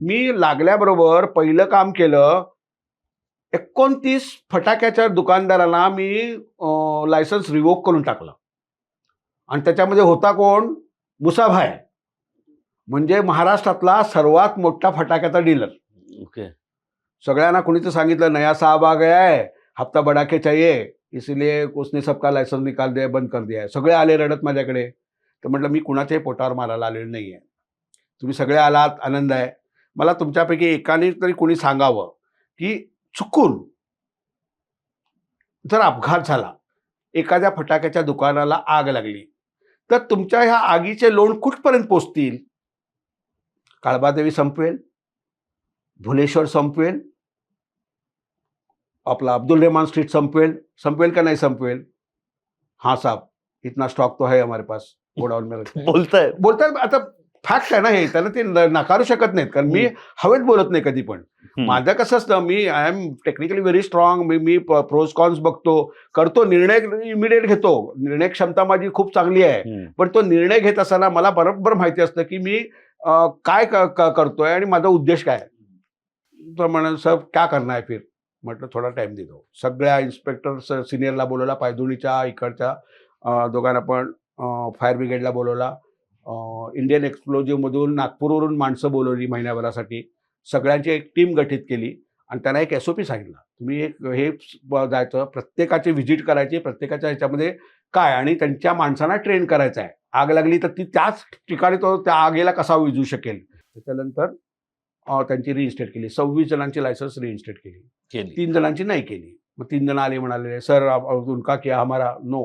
मी लागल्याबरोबर पहिलं काम केलं, 29 फटाक्याच्या दुकानदारांना मी लायसन्स रिव्होक करून टाकलं. आणि त्याच्यामध्ये होता कोण? मुसाभाई. म्हणजे महाराष्ट्रातला सर्वात मोठा फटाक्याचा डीलर. ओके. सगळ्यांना कुणीतरी सांगितलं, नया साहब आ गया है, हफ्ता बढ़ा के चाहिए, इसलिए उसने सबका लायसन्स निकाल दिया, बंद कर दिया है. सगळे आले रडत माझ्याकडे. तर म्हटलं, मी कुणाच्याही पोटावर मारायला आलेलो नाही आहे. तुम्ही सगळे आलात, आनंद आहे. मला तुमच्यापैकी एकाने तरी कोणी सांगावं की चुकून जर अपघात झाला, एखाद्या फटाक्याच्या दुकानाला आग लागली, तर तुमच्या ह्या आगीचे लोण कुठपर्यंत पोचतील? काळबादेवी संपवेल, भुलेश्वर संपवेल, आपला अब्दुल रहमान स्ट्रीट संपवेल, संपवेल का नहीं संपवेल? हाँ साहब, इतना स्टॉक तो है हमारे पास, गोडाउन में रखा है. बोलतायत. आता फॅक्ट आहे ना हे, त्यांना ते नकारू शकत नाहीत, कारण मी हवेत बोलत नाही कधी पण. माझं कसं असतं, मी I am technically very strong. मी प्रोज कॉन्स बघतो, करतो, निर्णय इमिडिएट घेतो. निर्णय क्षमता माझी खूप चांगली आहे. पण तो निर्णय घेत असताना मला बरोबर माहिती असतं की मी काय करतोय आणि माझा उद्देश काय आहे. तर म्हणून सब क्या करना है फिर, म्हटलं थोडा टाइम दे दो. सगळ्या इन्स्पेक्टर सिनियरला बोलवला, पायधुणीच्या इकडच्या दोघांना पण, फायर ब्रिगेडला बोलवला, इंडियन एक्सप्लोजिव्हमधून नागपूरवरून माणसं बोलवली महिन्याभरासाठी. सगळ्यांची एक टीम गठीत केली आणि त्यांना एक SOP सांगितलं. तुम्ही हे जायचं, प्रत्येकाची व्हिजिट करायची, प्रत्येकाच्या ह्याच्यामध्ये काय, आणि त्यांच्या माणसांना ट्रेन करायचं आहे. आग लागली तर ती त्याच ठिकाणी तो त्या आगीला कसा विझू शकेल. त्याच्यानंतर त्यांची रिइन्स्टेट केली. 26 जणांची लायसन्स रिइन्स्टेट केली. 3 जणांची नाही केली. मग 3 जण आले, म्हणाले सर उनका किया हमारा नो,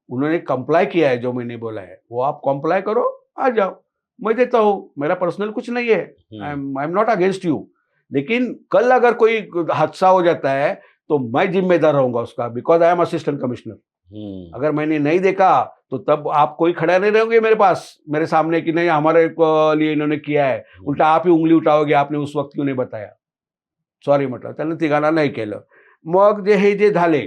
उन्होंने कंप्लाई किया है, जो मैंने बोला है वो आप कंप्लाई करो, आ जाओ, मैं देता हूँ, मेरा पर्सनल कुछ नहीं है, I am not against you, लेकिन कल अगर कोई हादसा हो जाता है तो मैं जिम्मेदार रहूंगा उसका, because I am assistant commissioner. अगर मैंने नहीं देखा तो तब आप कोई खड़ा नहीं रहोगे मेरे पास, मेरे सामने कि नहीं हमारे लिए इन्होंने किया है, उल्टा आप ही उंगली उठाओगे, आपने उस वक्त क्यों नहीं बताया. सॉरी म्हटलं. त्यांना तिघांना नाही केलं. मग जे झाले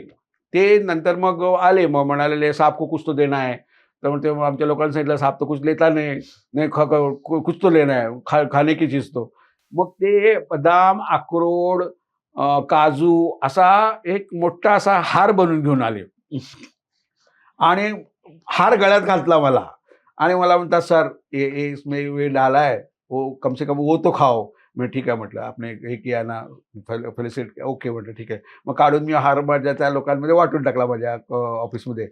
ते नंतर मग आले, मग म्हणाले साहब को कुछ तो देना है. तर म्हणते आमच्या लोकांनी सांगितलं साहब तो कुछ लेता नहीं कुछ तो लेना है, खाने की चीज तो. मग ते बदाम, अक्रोड, काजू असा एक मोठा असा हार बनवून घेऊन आले आणि हार गळ्यात घातला मला. आणि मला म्हणतात सर इसमें ये डाला है, वो कम से कम वो तो खाओ. मी ठीक आहे म्हटलं, आपने हे किया ना, फेलिसिट, ओके म्हटलं ठीक आहे. मग काढून मी हार माझ्या त्या लोकांमध्ये वाटून टाकला माझ्या ऑफिसमध्ये.